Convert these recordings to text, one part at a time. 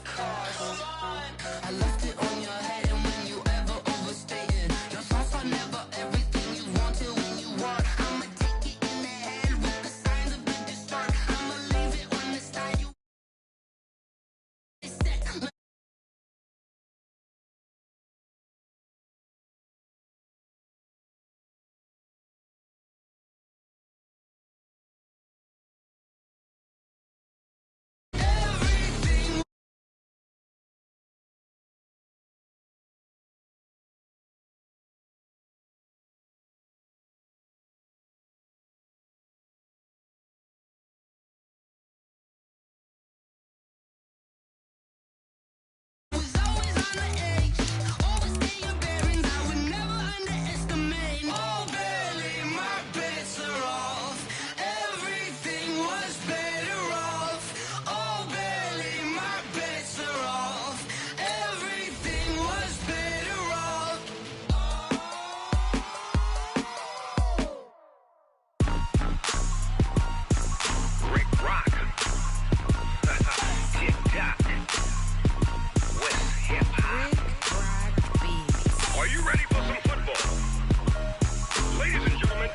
it costs. I left it on your head, and when you ever overstay it, your thoughts are never everything you wanted when you want. I'ma take it in the head with the signs of the distort. I'ma leave it on the side. You set. Was always on the edge, overstay your bearings. I would never underestimate. Oh, barely, my bets are off. Everything was better off. Oh, barely, my bets are off. Everything was better off. Rick Rock. Tick tock. West hip hop. Are you ready for some football? Ladies and gentlemen.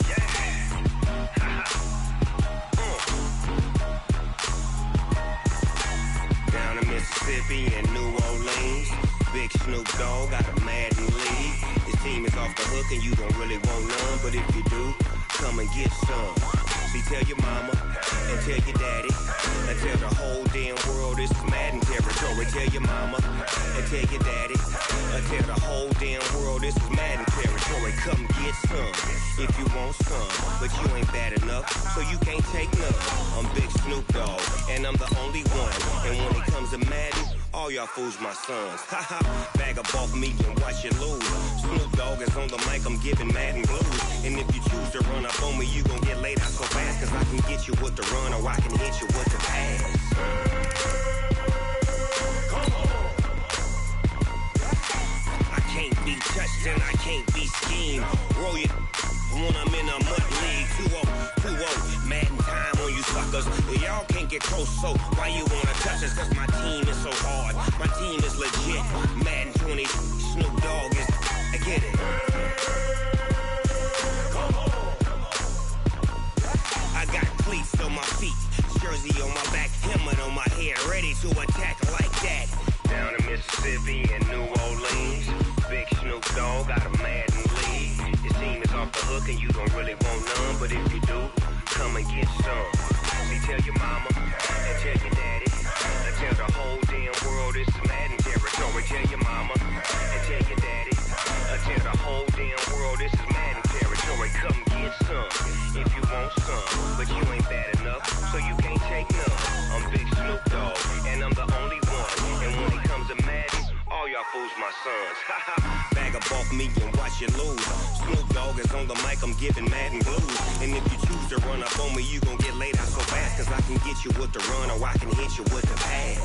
Yeah. Down in Mississippi and New Orleans, Big Snoop Dogg got a Madden league. His team is off the hook and you don't really want none, but if you do, come and get some. See, tell your mama and tell your daddy and tell the whole damn world this is Madden territory. Tell your mama and tell your daddy and tell the whole damn world this is Madden territory. Come get some if you want some, but you ain't bad enough, so you can't take none. I'm Big Snoop Dogg and I'm the only one. And when it comes to Madden, all y'all fools my sons. Haha, bag up off me and watch you lose. Snoop Dogg is on the mic, I'm giving Madden blues. And if you choose to run up on me, you gon' get laid out so fast, cause I can get you with the run or I can hit you with the pass. I can't be touched and I can't be schemed. Roll you when I'm in a mud league. 2-0, Madden time on you suckers. Y'all can't get close, so why you wanna touch us? Cause my team is so hard, my team is legit. Madden 20, Snoop Dogg is, I get it. I got cleats on my feet, jersey on my back, helmet on my head, ready to attack like that. Down in Mississippi and New Orleans, Big Snoop Dogg got a Madden league. His team is off the hook and you don't really want none, but if you do, come and get some. See, tell your mama and tell your daddy and tell the whole damn world this is Madden territory. Tell your mama and tell your daddy and tell the whole damn world this is Madden territory. Come get some if you want some, but you ain't bad enough, so you can't take none. I'm Big Snoop Dogg and I'm the only one. And when it comes to Madden, all y'all fools my sons. Bag up off me and watch you lose. Snoop Dogg is on the mic, I'm giving Madden blues. And if you choose to run up on me, you gon' get laid out so fast, cause I can get you with the run or I can hit you with the pass.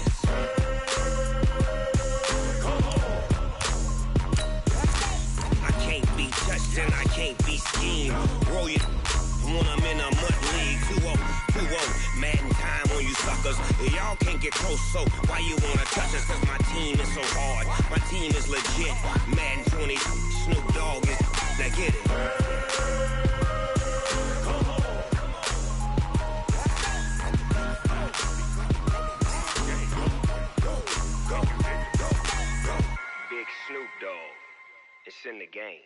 I can't be touched and I can't be schemed. Roll you when I'm in a mud league. 2-0, Madden time on you suckers. Y'all can't get close, so why you wanna touch us? Cause my team is so hard, my team is legit. Madden 20, Snoop Dogg is, now get it. Big Snoop Dogg, it's in the game.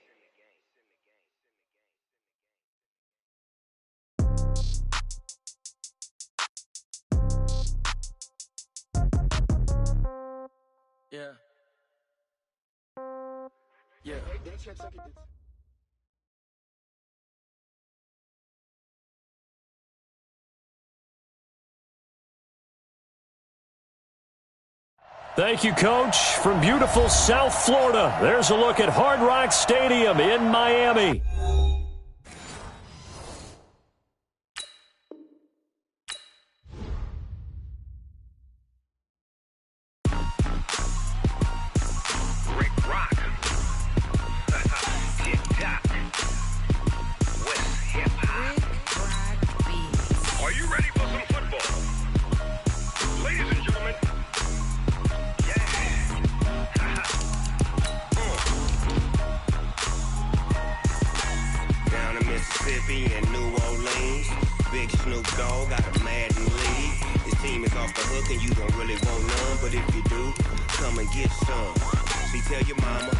Yeah. Yeah. Thank you, Coach. From beautiful South Florida, there's a look at Hard Rock Stadium in Miami. Rick Rock. Tick tock. West hip hop. Are you ready for some football? Ladies and gentlemen. looking, you don't really want none, but if you do, come and get some. See, tell your mama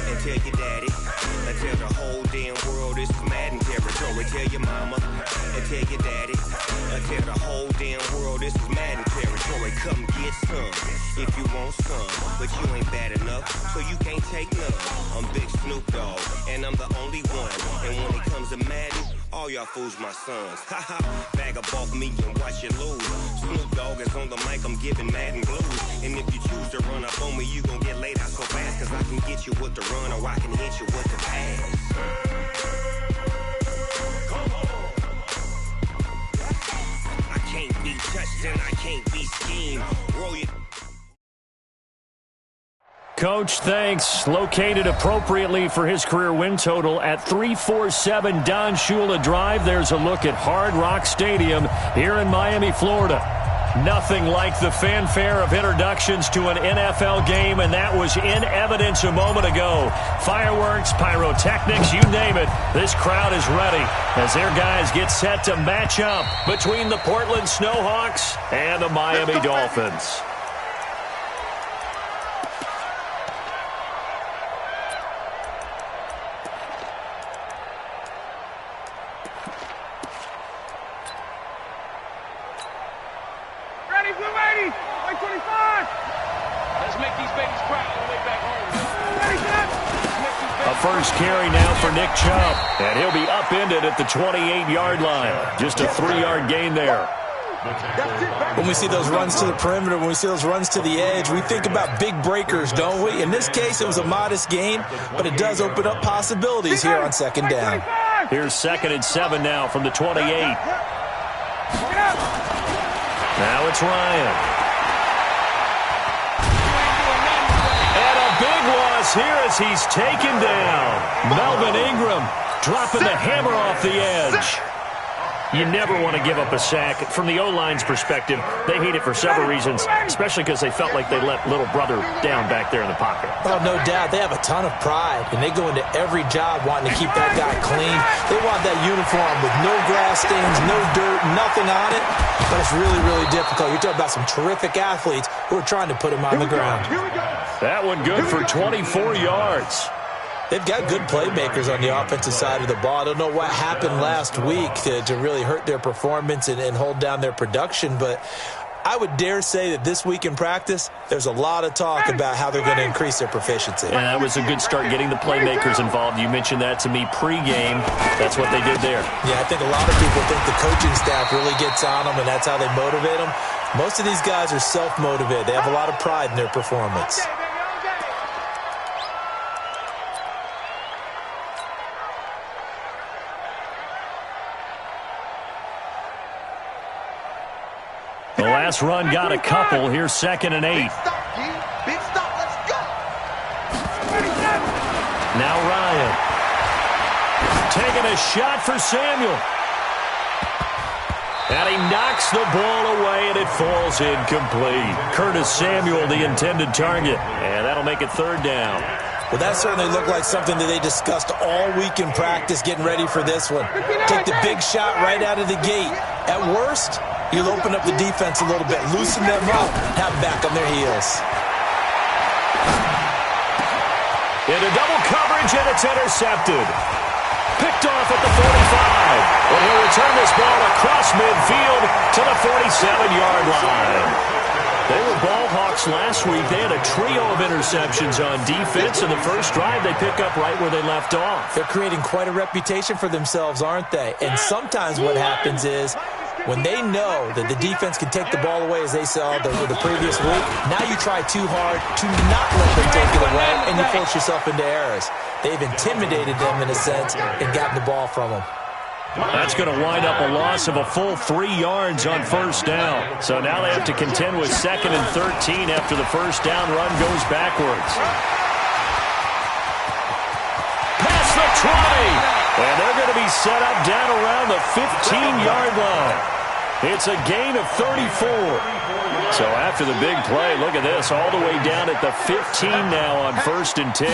and tell your daddy and tell the whole damn world this is Madden territory. Tell your mama and tell your daddy and tell the whole damn world this is Madden territory. Come get some if you want some, but you ain't bad enough, so you can't take none. I'm Big Snoop Dogg, and I'm the only one. And when it comes to Madden, all y'all fools my sons. Haha, bag up off me and watch you lose. Snoop Dogg is on the mic, I'm giving Madden blues. And if you choose to run up on me, you gon' get laid out so fast, cause I can get you with the run or I can hit you with the pass. I can't be touched and I can't be schemed. Roll you. Coach, thanks. Located appropriately for his career win total at 347 Don Shula Drive. There's a look at Hard Rock Stadium here in Miami, Florida. Nothing like the fanfare of introductions to an NFL game, and that was in evidence a moment ago. Fireworks, pyrotechnics, you name it. This crowd is ready as their guys get set to match up between the Portland Snowhawks and the Miami Dolphins. First carry now for Nick Chubb, and he'll be upended at the 28-yard line. Just a 3-yard gain there. When we see those runs to the perimeter, when we see those runs to the edge, we think about big breakers, don't we? In this case, it was a modest gain, but it does open up possibilities here on second down. Here's 2nd and 7 now from the 28. Now it's Ryan. Big loss here as he's taken down. Melvin Ingram dropping the hammer off the edge. You never want to give up a sack. From the O-line's perspective, they hate it for several reasons, especially because they felt like they let little brother down back there in the pocket. Oh, no doubt. They have a ton of pride, and they go into every job wanting to keep that guy clean. They want that uniform with no grass stains, no dirt, nothing on it. But it's really, really difficult. You're talking about some terrific athletes who are trying to put him on the ground. That one good for 24 yards. They've got good playmakers on the offensive side of the ball. I don't know what happened last week to really hurt their performance and hold down their production, but I would dare say that this week in practice, there's a lot of talk about how they're going to increase their proficiency. And that was a good start, getting the playmakers involved. You mentioned that to me pregame. That's what they did there. Yeah, I think a lot of people think the coaching staff really gets on them, and that's how they motivate them. Most of these guys are self-motivated. They have a lot of pride in their performance. The last run got a couple. Here's 2nd and 8. Big stop, let's go. Now Ryan. Taking a shot for Samuel. And he knocks the ball away, and it falls incomplete. Curtis Samuel, the intended target. And that'll make it 3rd down. Well, that certainly looked like something that they discussed all week in practice, getting ready for this one. Take the big shot right out of the gate. At worst, you'll open up the defense a little bit, loosen them up, have them back on their heels. Into double coverage, and it's intercepted. Picked off at the 45. And he'll return this ball across midfield to the 47-yard line. They were ball hawks last week. They had a trio of interceptions on defense. In the first drive, they pick up right where they left off. They're creating quite a reputation for themselves, aren't they? And sometimes what happens is, when they know that the defense can take the ball away, as they saw the previous week, now you try too hard to not let them take it away, and you force yourself into errors. They've intimidated them, in a sense, and gotten the ball from them. That's going to wind up a loss of a full 3 yards on 1st down. So now they have to contend with 2nd and 13 after the 1st down run goes backwards. Past the 20. And they're going to be set up down around the 15-yard line. It's a gain of 34. So after the big play, look at this, all the way down at the 15 now on 1st and 10.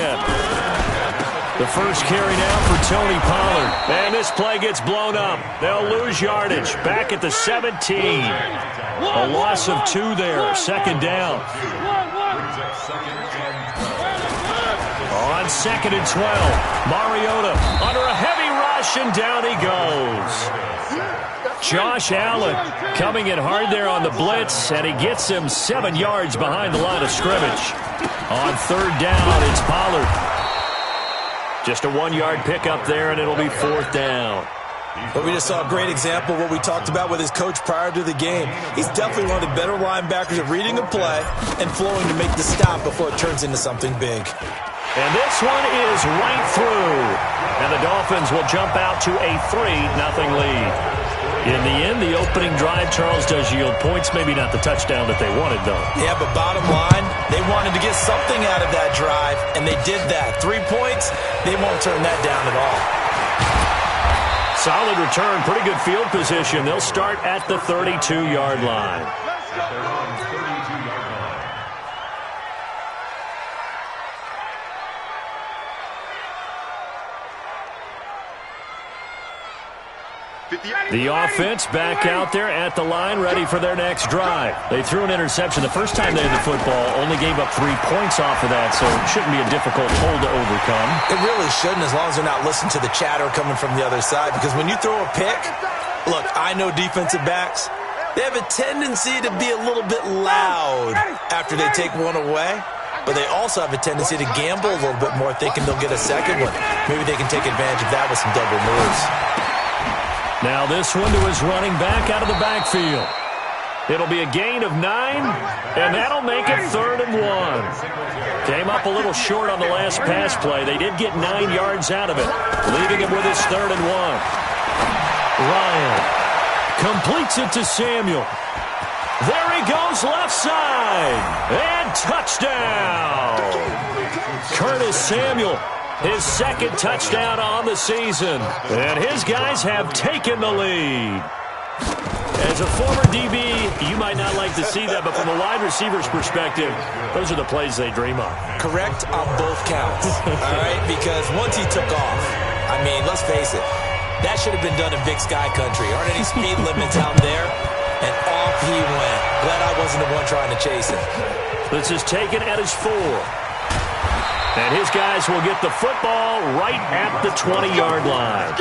The first carry now for Tony Pollard. And this play gets blown up. They'll lose yardage. Back at the 17. A loss of 2 there. Second down. On 2nd and 12. Mariota under a heavy rush, and down he goes. Josh Allen coming in hard there on the blitz, and he gets him 7 yards behind the line of scrimmage. On 3rd down, it's Pollard. Just a 1-yard pickup there, and it'll be 4th down. But we just saw a great example of what we talked about with his coach prior to the game. He's definitely one of the better linebackers at reading a play and flowing to make the stop before it turns into something big. And this one is right through. And the Dolphins will jump out to a 3-0 lead. In the end, the opening drive, Charles, does yield points. Maybe not the touchdown that they wanted, though. Yeah, but bottom line, they wanted to get something out of that drive, and they did that. 3 points, they won't turn that down at all. Solid return, pretty good field position. They'll start at the 32-yard line. The offense back out there at the line, ready for their next drive. They threw an interception the first time they had the football, only gave up 3 points off of that, so it shouldn't be a difficult hole to overcome. It really shouldn't, as long as they're not listening to the chatter coming from the other side, because when you throw a pick, look, I know defensive backs, they have a tendency to be a little bit loud after they take one away, but they also have a tendency to gamble a little bit more, thinking they'll get a second one. Maybe they can take advantage of that with some double moves. Now this one to his running back out of the backfield. It'll be a gain of 9, and that'll make it 3rd and 1. Came up a little short on the last pass play. They did get 9 yards out of it, leaving him with his 3rd and 1. Ryan completes it to Samuel. There he goes, left side, and touchdown. Curtis Samuel. His 2nd touchdown on the season. And his guys have taken the lead. As a former DB, you might not like to see that, but from a wide receiver's perspective, those are the plays they dream of. Correct on both counts, all right? Because once he took off, I mean, let's face it, that should have been done in Big Sky Country. Aren't any speed limits out there? And off he went. Glad I wasn't the one trying to chase him. This is taken at his 4. And his guys will get the football right at the 20-yard line.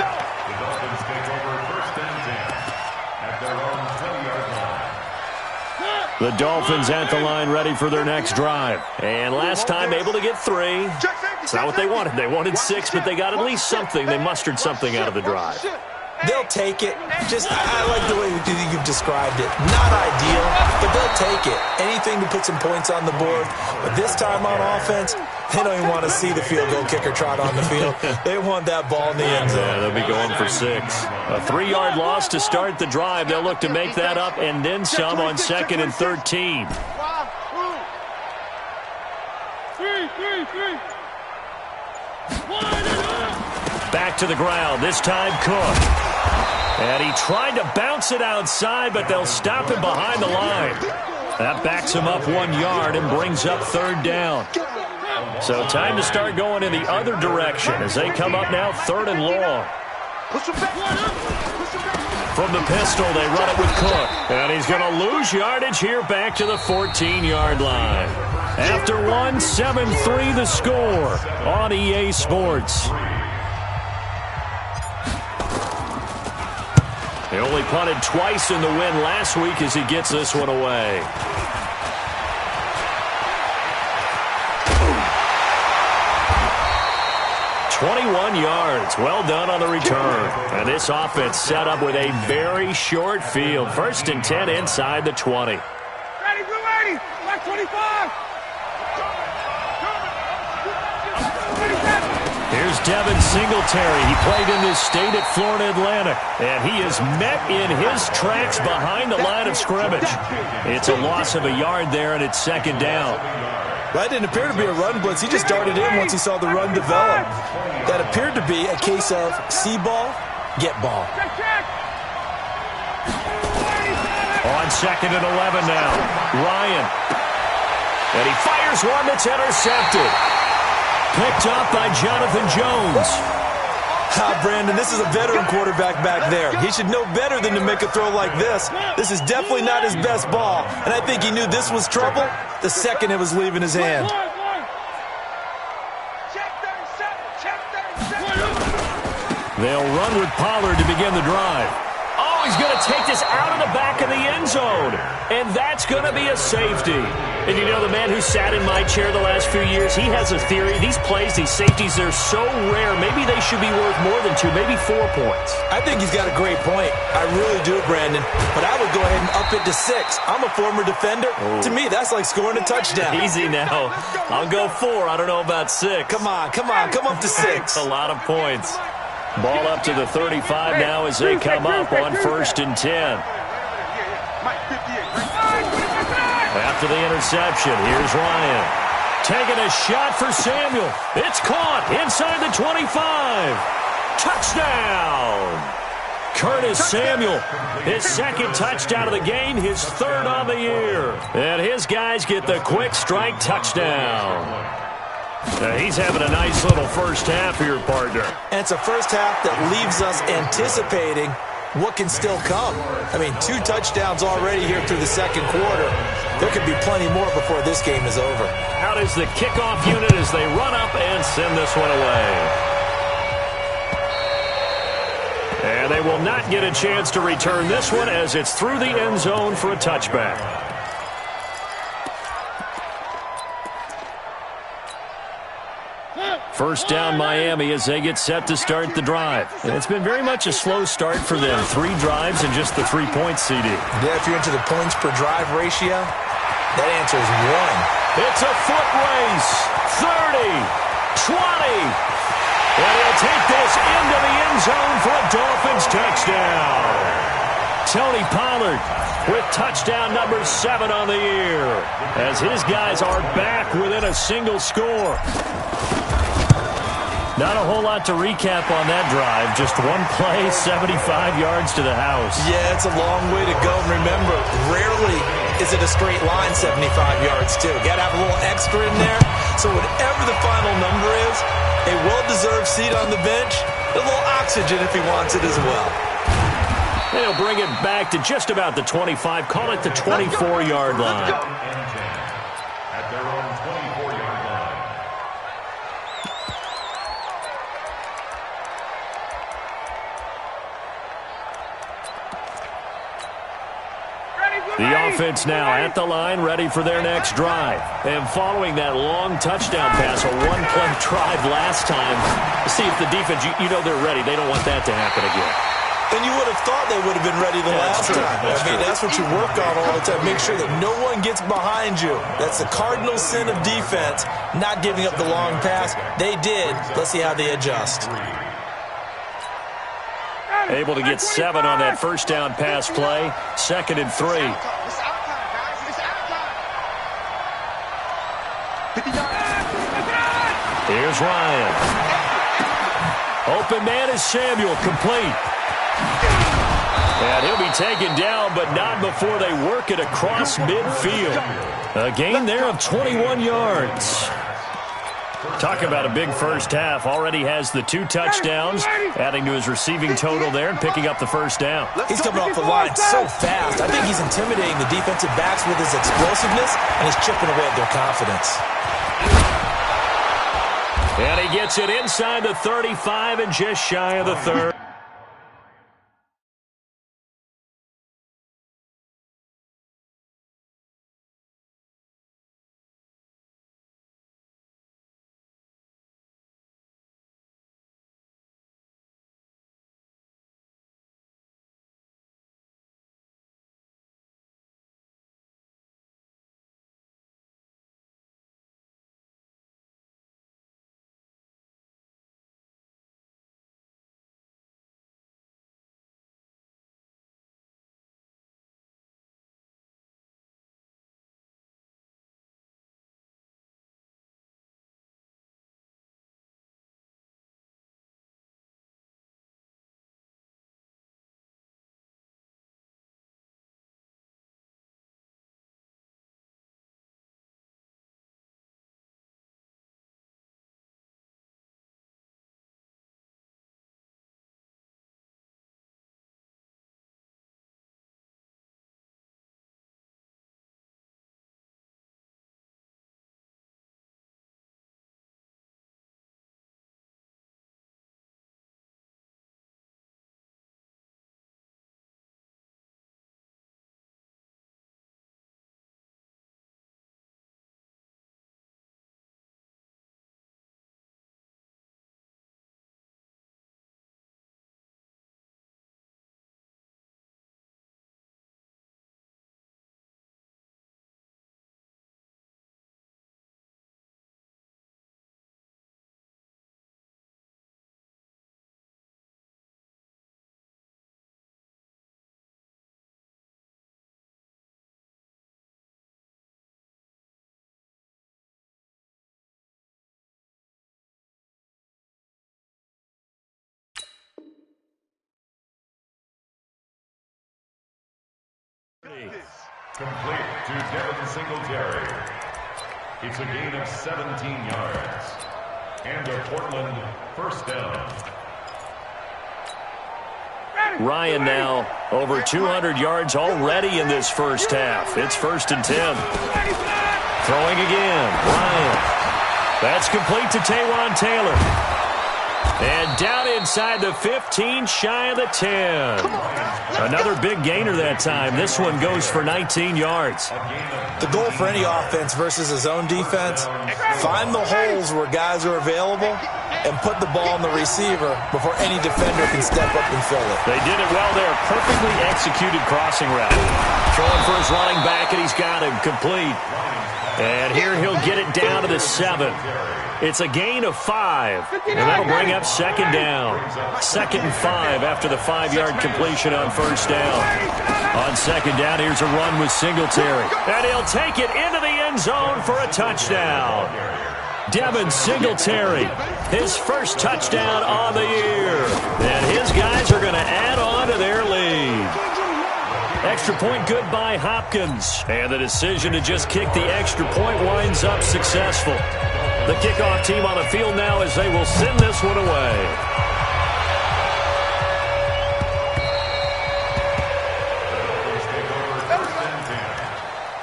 The Dolphins at the line ready for their next drive. And last time able to get 3. It's not what they wanted. They wanted 6, but they got at least something. They mustered something out of the drive. They'll take it. I like the way you've described it. Not ideal, but they'll take it. Anything to put some points on the board. But this time on offense, they don't even want to see the field goal kicker trot on the field. They want that ball in the end zone. Yeah, they'll be going for 6. A 3-yard loss to start the drive. They'll look to make that up and then some on 2nd and 13. Back to the ground. This time Cook. And he tried to bounce it outside, but they'll stop him behind the line. That backs him up 1 yard and brings up 3rd down. So time to start going in the other direction as they come up now 3rd and long. From the pistol, they run it with Cook. And he's going to lose yardage here back to the 14-yard line. After 1, 7-3 the score on EA Sports. He only punted twice in the win last week as he gets this one away. "21 yards. Well done on the return. And this offense set up with a very short field. 1st and 10 inside the 20. Ready, blue 80, black 25. Here's Devin Singletary. He played in this state at Florida Atlantic, and he is met in his tracks behind the line of scrimmage. It's a loss of a yard there, and it's 2nd down. That didn't appear to be a run blitz. He just darted in once he saw the run develop. That appeared to be a case of see ball, get ball. On 2nd and 11 now, Ryan. And he fires one that's intercepted. Picked up by Jonathan Jones. Brandon, this is a veteran quarterback back there. He should know better than to make a throw like this. This is definitely not his best ball, and I think he knew this was trouble the second it was leaving his hand. They'll run with Pollard to begin the drive. Oh, he's going to take this out of the back of the end zone. And that's going to be a safety. And you know, the man who sat in my chair the last few years, he has a theory. These plays, these safeties, they're so rare. Maybe they should be worth more than 2, maybe 4 points. I think he's got a great point. I really do, Brandon. But I would go ahead and up it to 6. I'm a former defender. Oh. To me, that's like scoring a touchdown. Easy now. I'll go 4. I don't know about 6. Come on. Come up to 6. That's a lot of points. Ball up to the 35 now as they come up on 1st and 10. After the interception, here's Ryan. Taking a shot for Samuel. It's caught inside the 25. Touchdown! Curtis Samuel, his 2nd touchdown of the game, his 3rd on the year. And his guys get the quick strike touchdown. He's having a nice little first half here, partner. And it's a first half that leaves us anticipating what can still come. I mean, 2 touchdowns already here through the 2nd quarter. There could be plenty more before this game is over. Out is the kickoff unit as they run up and send this one away. And they will not get a chance to return this one as it's through the end zone for a touchback. First down Miami as they get set to start the drive. And it's been very much a slow start for them. 3 drives and just the 3 points, CD. Yeah, if you're into the points per drive ratio, that answer is 1. It's a foot race. 30, 20. And he'll take this into the end zone for a Dolphins touchdown. Tony Pollard with touchdown number 7 on the year as his guys are back within a single score. Not a whole lot to recap on that drive. Just 1 play, 75 yards to the house. Yeah, it's a long way to go. And remember, rarely is it a straight line 75 yards, too. Got to have a little extra in there. So whatever the final number is, a well-deserved seat on the bench, a little oxygen if he wants it as well. They'll bring it back to just about the 25. Call it the 24-yard line. At their own 24-yard line. The offense now at the line, ready for their next drive. And following that long touchdown pass, a 1-play drive last time, see if the defense, you know they're ready. They don't want that to happen again. And you would have thought they would have been ready the last time. That's what you work on all the time. Make sure that no one gets behind you. That's the cardinal sin of defense, not giving up the long pass. They did. Let's see how they adjust. Able to get 7 on that first down pass play. 2nd and 3. Here's Ryan. Open man is Samuel, complete. And he'll be taken down, but not before they work it across midfield. A gain there of 21 yards. Talk about a big first half. Already has the 2 touchdowns, adding to his receiving total there and picking up the first down. He's coming off the line so fast. I think he's intimidating the defensive backs with his explosiveness, and he's chipping away at their confidence. And he gets it inside the 35 and just shy of the 30. Complete to Devin Singletary. It's a gain of 17 yards. And a Portland first down. Ryan now over 200 yards already in this first half. It's 1st and 10. Throwing again. Ryan. That's complete to Taywan Taylor. And down inside the 15, shy of the 10. Another big gainer that time. This one goes for 19 yards. The goal for any offense versus a zone defense, find the holes where guys are available and put the ball on the receiver before any defender can step up and fill it. They did it well there. Perfectly executed crossing route. Throwing for his running back, and he's got him complete. And here he'll get it down to the 7. It's a gain of 5, and that'll bring up 2nd down. 2nd and 5 after the 5-yard completion on 1st down. On 2nd down, here's a run with Singletary. And he'll take it into the end zone for a touchdown. Devin Singletary, his first touchdown on the year. And his guys are going to add on to their lead. Extra point good by Hopkins. And the decision to just kick the extra point winds up successful. The kickoff team on the field now as they will send this one away.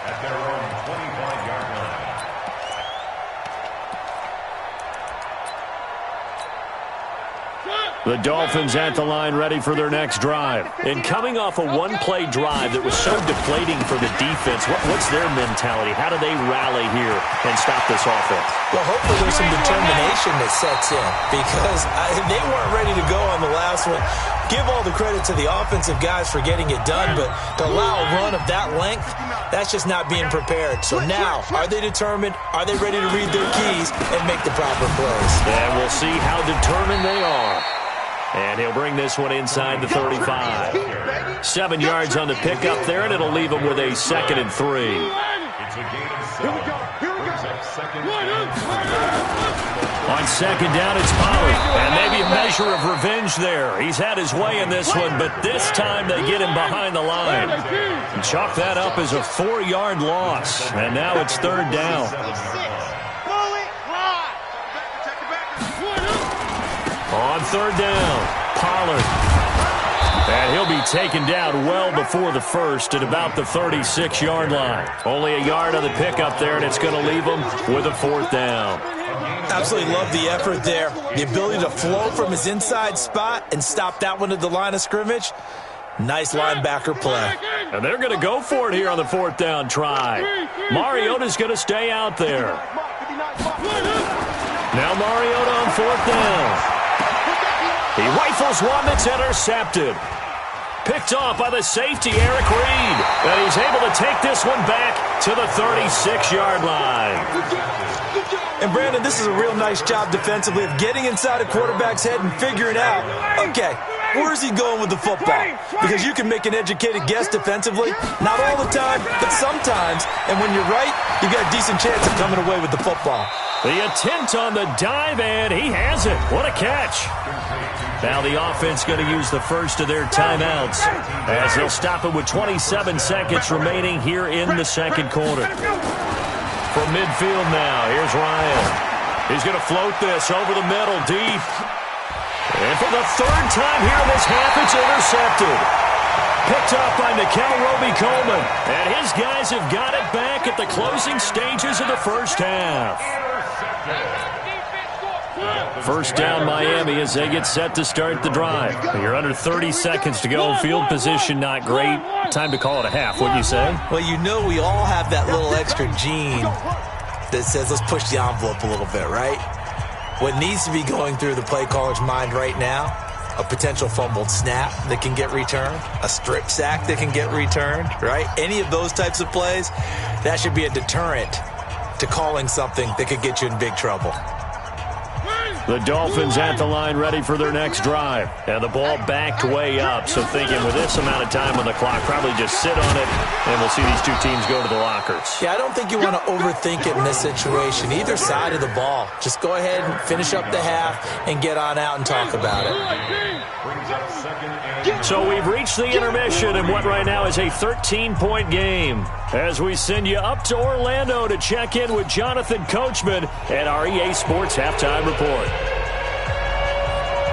At their own 25-yard line. The Dolphins at the line ready for their next drive. And coming off a one-play drive that was so deflating for the defense, what's their mentality? How do they rally here and stop this offense? Well, hopefully there's some determination that sets in because they weren't ready to go on the last one. Give all the credit to the offensive guys for getting it done, but to allow a run of that length, that's just not being prepared. So now, are they determined? Are they ready to read their keys and make the proper plays? And we'll see how determined they are. And he'll bring this one inside the 35. 7 yards on the pickup there, and it'll leave him with a 2nd and 3. It's a gain of 7. Brings up 2nd and 3. On 2nd down, it's Pollard. And maybe a measure of revenge there. He's had his way in this one, but this time they get him behind the line. And chalk that up as a 4-yard loss. And now it's 3rd down. On 3rd down, Pollard. And he'll be taken down well before the 1st at about the 36-yard line. Only a yard on the pickup there, and it's going to leave him with a 4th down. Absolutely love the effort there. The ability to flow from his inside spot and stop that one at the line of scrimmage. Nice linebacker play. And they're going to go for it here on the 4th down try. Mariota's going to stay out there. Now Mariota on 4th down. He rifles one that's intercepted. Picked off by the safety, Eric Reed. And he's able to take this one back to the 36-yard line. And, Brandon, this is a real nice job defensively of getting inside a quarterback's head and figuring out, okay, where's he going with the football? Because you can make an educated guess defensively. Not all the time, but sometimes. And when you're right, you've got a decent chance of coming away with the football. The attempt on the dive, and he has it. What a catch. Now the offense going to use the first of their timeouts as they'll stop it with 27 seconds remaining here in the 2nd quarter. From midfield now, here's Ryan. He's going to float this over the middle, deep. And for the 3rd time here in this half, it's intercepted. Picked up by Nickel Roby-Coleman. And his guys have got it back at the closing stages of the first half. 1st down Miami as they get set to start the drive. You're under 30 seconds to go. Field position not great. Time to call it a half, wouldn't you say? Well, you know we all have that little extra gene that says let's push the envelope a little bit, right? What needs to be going through the play caller's mind right now, a potential fumbled snap that can get returned, a strip sack that can get returned, right? Any of those types of plays, that should be a deterrent to calling something that could get you in big trouble. The Dolphins at the line ready for their next drive. And the ball backed way up. So thinking with this amount of time on the clock, probably just sit on it, and we'll see these two teams go to the lockers. Yeah, I don't think you want to overthink it in this situation. Either side of the ball. Just go ahead and finish up the half and get on out and talk about it. So we've reached the intermission in what right now is a 13-point game. As we send you up to Orlando to check in with Jonathan Coachman at our EA Sports Halftime Report.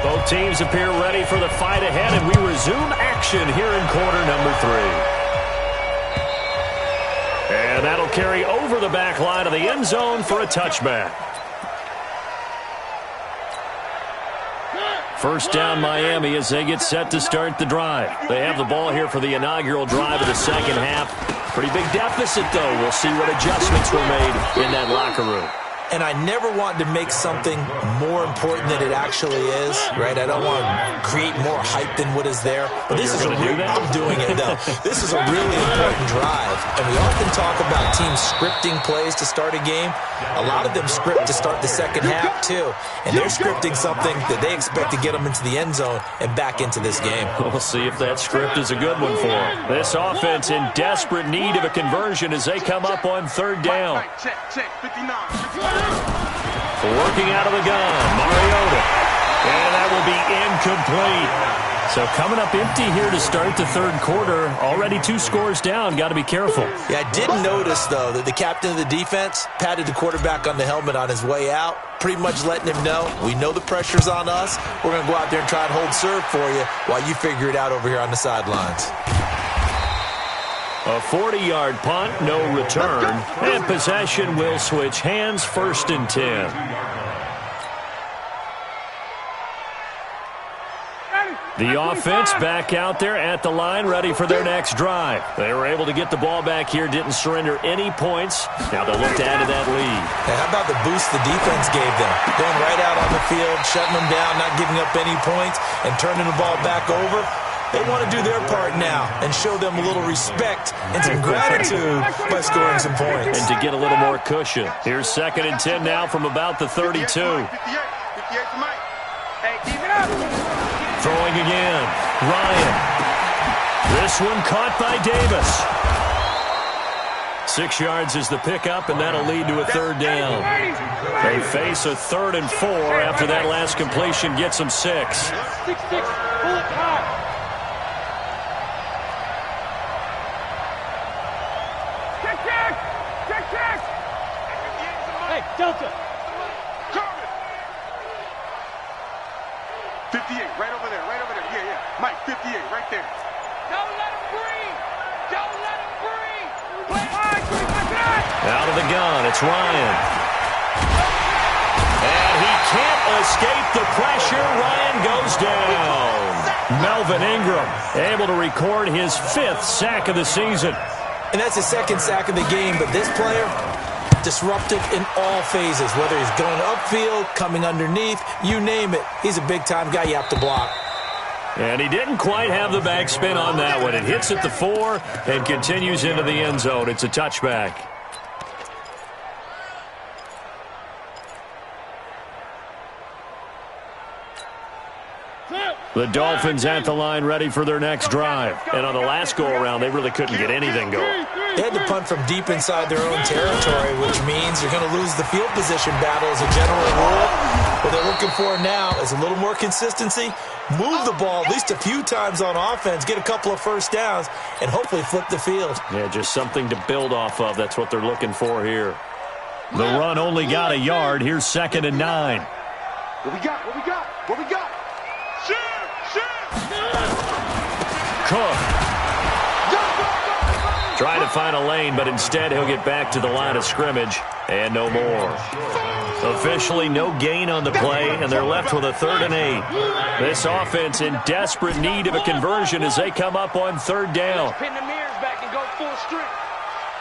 Both teams appear ready for the fight ahead, and we resume action here in quarter number 3. And that'll carry over the back line of the end zone for a touchback. First down Miami as they get set to start the drive. They have the ball here for the inaugural drive of the second half. Pretty big deficit, though. We'll see what adjustments were made in that locker room. And I never want to make something more important than it actually is, right? I don't want to create more hype than what is there. But this is I'm doing it, though. This is a really important drive. And we often talk about teams scripting plays to start a game. A lot of them script to start the second half, too. And they're scripting something that they expect to get them into the end zone and back into this game. We'll see if that script is a good one for them. This offense in desperate need of a conversion as they come up on third down. Check, 59. Working out of the gun, Mariota. And that will be incomplete. So coming up empty here to start the third quarter. Already 2 scores down. Got to be careful. Yeah, I did notice, though, that the captain of the defense patted the quarterback on the helmet on his way out, pretty much letting him know, we know the pressure's on us. We're going to go out there and try and hold serve for you while you figure it out over here on the sidelines. A 40-yard punt, no return, and possession will switch hands, 1st and 10. The offense back out there at the line, ready for their next drive. They were able to get the ball back here, didn't surrender any points. Now they'll look to add to that lead. Hey, how about the boost the defense gave them? Going right out on the field, shutting them down, not giving up any points, and turning the ball back over. They want to do their part now and show them a little respect and some gratitude by scoring some points. And to get a little more cushion. Here's 2nd and 10 now from about the 32. 58 for Mike. Hey, keep it up. Throwing again. Ryan. This one caught by Davis. 6 yards is the pickup, and that'll lead to a third down. They face a 3rd and 4 after that last completion gets them 6. 6-6. Pull it high. Delta. 58, right over there. Yeah. Mike, 58, right there. Don't let him breathe. Play hard, 25 Out of the gun, it's Ryan. And he can't escape the pressure. Ryan goes down. Melvin Ingram able to record his 5th sack of the season. And that's his 2nd sack of the game, but this player, disruptive in all phases, whether he's going upfield, coming underneath, you name it. He's a big-time guy you have to block. And he didn't quite have the backspin on that one. It hits at the 4 and continues into the end zone. It's a touchback. The Dolphins at the line ready for their next drive. And on the last go-around, they really couldn't get anything going. They had to punt from deep inside their own territory, which means you're going to lose the field position battle as a general rule. What they're looking for now is a little more consistency, move the ball at least a few times on offense, get a couple of first downs, and hopefully flip the field. Yeah, just something to build off of. That's what they're looking for here. The run only got a yard. Here's 2nd and 9. What we got? Cook. Trying to find a lane, but instead he'll get back to the line of scrimmage and no more. Officially no gain on the play, and they're left with a 3rd and 8. This offense in desperate need of a conversion as they come up on 3rd down. Pin the mirrors back and go full strength.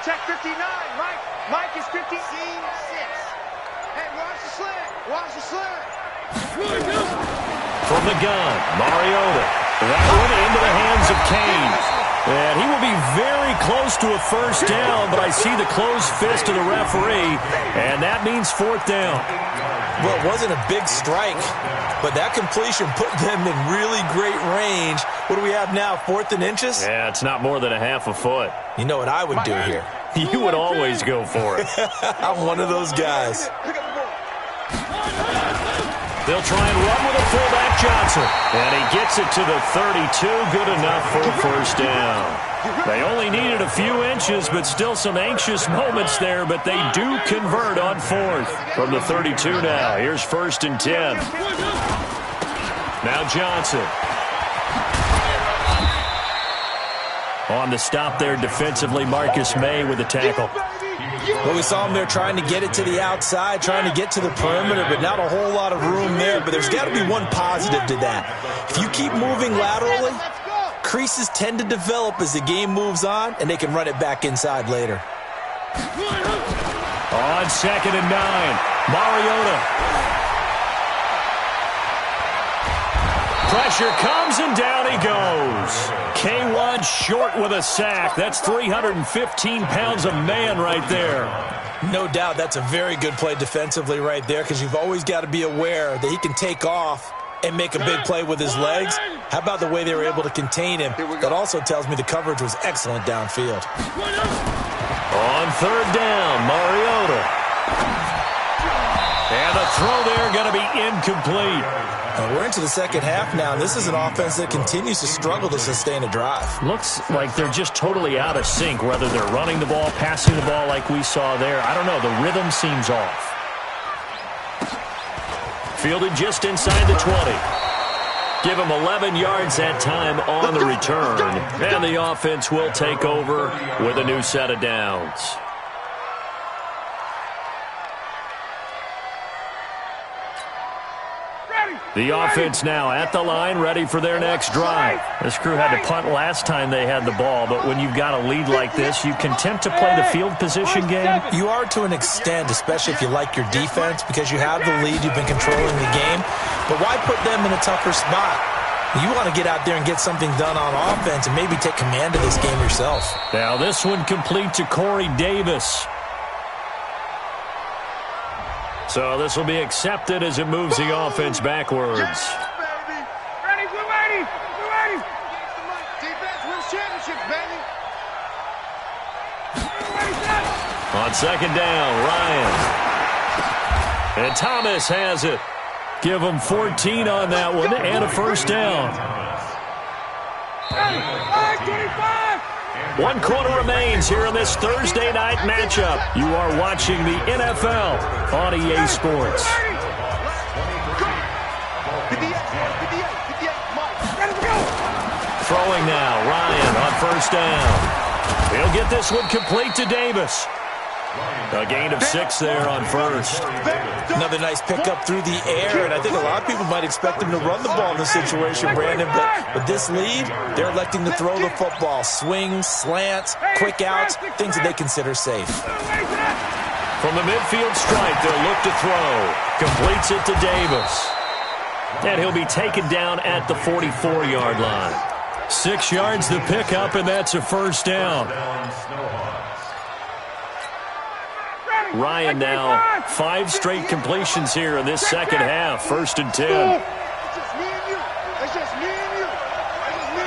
Check 59, Mike. Mike is 56. Hey, watch the slant. From the gun, Mariota. That one into the hands of Kane. And he will be very close to a first down, but I see the closed fist of the referee, and that means fourth down. Well, it wasn't a big strike, but that completion put them in really great range. What do we have now, 4th and inches? Yeah, it's not more than a half a foot. You know what I would do here? You would always go for it. I'm one of those guys. They'll try and run with a fullback Johnson. And he gets it to the 32. Good enough for a first down. They only needed a few inches, but still some anxious moments there. But they do convert on 4th from the 32 now. Here's 1st and 10. Now Johnson. On the stop there defensively, Marcus May with the tackle. Well, we saw him there trying to get it to the outside, trying to get to the perimeter, but not a whole lot of room there. But there's got to be one positive to that. If you keep moving laterally, creases tend to develop as the game moves on, and they can run it back inside later. On 2nd and 9, Mariota. Pressure comes, and down he goes. K1 short with a sack. That's 315 pounds of man right there. No doubt that's a very good play defensively right there, because you've always got to be aware that he can take off and make a big play with his legs. How about the way they were able to contain him? That also tells me the coverage was excellent downfield. On 3rd down, Mariota. And the throw there going to be incomplete. We're into the second half now. This is an offense that continues to struggle to sustain a drive. Looks like they're just totally out of sync, whether they're running the ball, passing the ball like we saw there. I don't know. The rhythm seems off. Fielded just inside the 20. Give him 11 yards that time on the return. And the offense will take over with a new set of downs. The offense now at the line, ready for their next drive. This crew had to punt last time they had the ball, but when you've got a lead like this, you can tempt to play the field position game. You are to an extent, especially if you like your defense, because you have the lead, you've been controlling the game. But why put them in a tougher spot? You want to get out there and get something done on offense and maybe take command of this game yourself. Now this one complete to Corey Davis. So this will be accepted as it moves the offense backwards. Yes, baby. Ready, we're ready. We're ready. Defense wins championships, baby. On 2nd down, Ryan. And Thomas has it. Give him 14 on that one and a first down. 1 quarter remains here in this Thursday night matchup. You are watching the NFL on EA Sports. Throwing now, Ryan on 1st down. He'll get this one complete to Davis. A gain of 6 there on 1st. Another nice pickup through the air, and I think a lot of people might expect him to run the ball in this situation, Brandon, but with this lead, they're electing to throw the football. Swings, slants, quick outs, things that they consider safe. From the midfield stripe, they'll look to throw. Completes it to Davis. And he'll be taken down at the 44-yard line. 6 yards the pickup, and that's a first down. Ryan now 5 straight completions here in this second half. 1st and 10. It's just me and you. It's just me and you. It's just me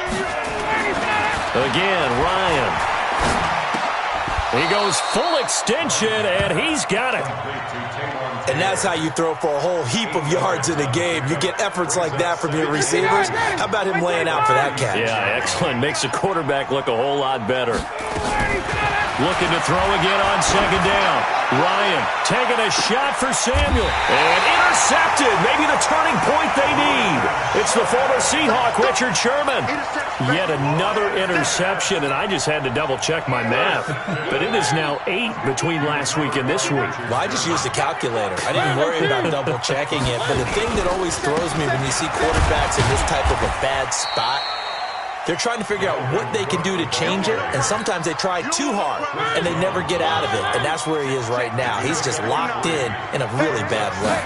and you. Again, Ryan. He goes full extension, and he's got it. And that's how you throw for a whole heap of yards in a game. You get efforts like that from your receivers. How about him laying out for that catch? Yeah, excellent. Makes the quarterback look a whole lot better. Looking to throw again on 2nd down. Ryan taking a shot for Samuel. And intercepted. Maybe the turning point they need. It's the former Seahawk, Richard Sherman. Yet another interception, and I just had to double-check my math. But it is now 8 between last week and this week. Well, I just used a calculator. I didn't worry about double-checking it. But the thing that always throws me when you see quarterbacks in this type of a bad spot, they're trying to figure out what they can do to change it, and sometimes they try too hard, and they never get out of it, and that's where he is right now. He's just locked in a really bad way.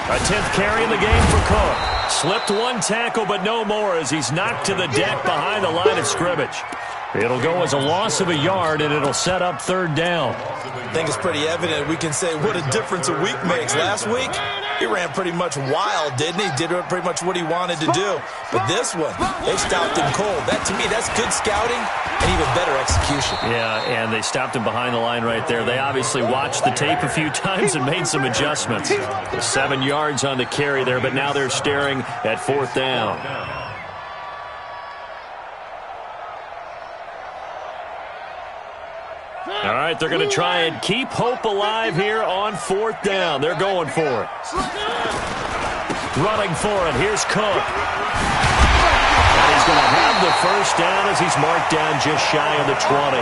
A 10th carry in the game for Cook. Slipped one tackle, but no more as he's knocked to the deck behind the line of scrimmage. It'll go as a loss of a yard, and it'll set up 3rd down. I think it's pretty evident we can say what a difference a week makes. Last week, he ran pretty much wild, didn't he? Did pretty much what he wanted to do. But this one, they stopped him cold. That, to me, that's good scouting and even better execution. Yeah, and they stopped him behind the line right there. They obviously watched the tape a few times and made some adjustments. 7 yards on the carry there, but now they're staring at 4th down. All right, they're going to try and keep hope alive here on 4th down. They're going for it. Running for it. Here's Cook. And he's going to have the 1st down as he's marked down just shy of the 20.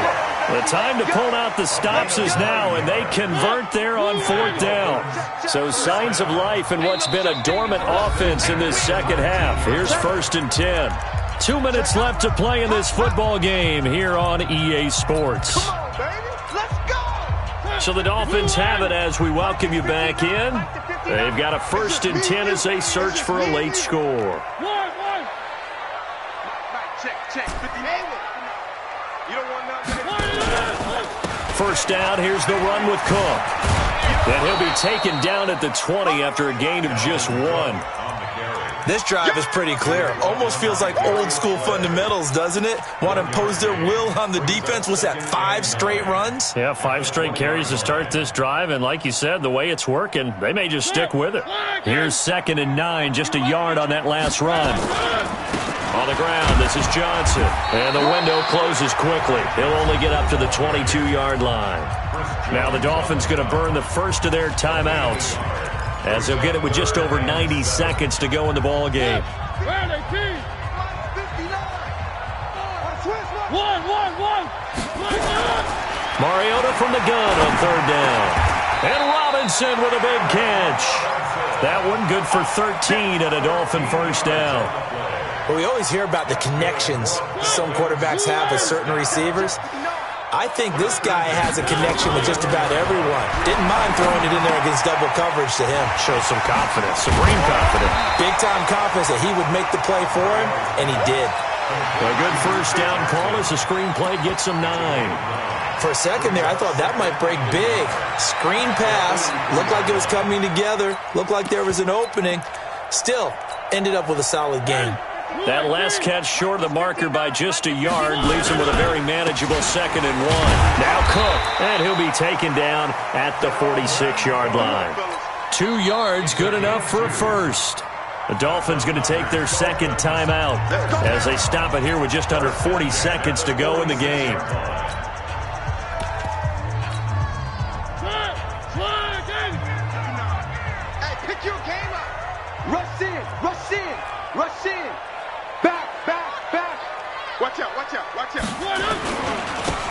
The time to pull out the stops is now, and they convert there on 4th down. So signs of life in what's been a dormant offense in this second half. Here's 1st and 10. 2 minutes left to play in this football game here on EA Sports. So the Dolphins have it as we welcome you back in. They've got a 1st and 10 as they search for a late score. First down, here's the run with Cook. And he'll be taken down at the 20 after a gain of just 1. This drive is pretty clear. Almost feels like old school fundamentals, doesn't it? Want to impose their will on the defense. What's that, 5 straight runs? Yeah, 5 straight carries to start this drive. And like you said, the way it's working, they may just stick with it. Here's 2nd and 9, just a yard on that last run. On the ground, this is Johnson. And the window closes quickly. He'll only get up to the 22-yard line. Now the Dolphins going to burn the first of their timeouts, as they'll get it with just over 90 seconds to go in the ball game. Mariota from the gun on 3rd down. And Robinson with a big catch. That one good for 13 and a Dolphin 1st down. Well, we always hear about the connections some quarterbacks have with certain receivers. I think this guy has a connection with just about everyone. Didn't mind throwing it in there against double coverage to him. Shows some confidence, supreme confidence. Big-time confidence that he would make the play for him, and he did. A good 1st down call as the screen play gets him 9. For a second there, I thought that might break big. Screen pass, looked like it was coming together, looked like there was an opening. Still, ended up with a solid game. That last catch short of the marker by just a yard leaves him with a very manageable 2nd and 1. Now Cook, and he'll be taken down at the 46-yard line. 2 yards, good enough for a 1st. The Dolphins going to take their 2nd timeout as they stop it here with just under 40 seconds to go in the game. Hey, pick your game up. Rush in, rush in, rush in. Back. Watch out.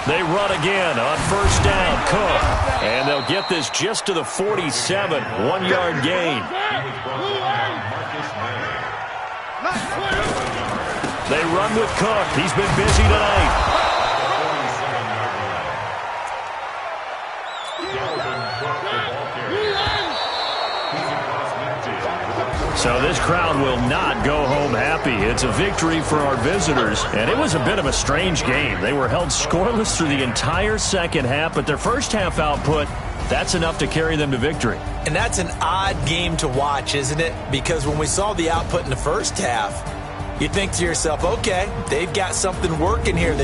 They run again on 1st down. Cook. And they'll get this just to the 47. 1-yard gain. They run with Cook. He's been busy tonight. So this crowd will not go home happy. It's a victory for our visitors, and it was a bit of a strange game. They were held scoreless through the entire second half, but their first half output, that's enough to carry them to victory. And that's an odd game to watch, isn't it? Because when we saw the output in the first half, you think to yourself, okay, they've got something working here.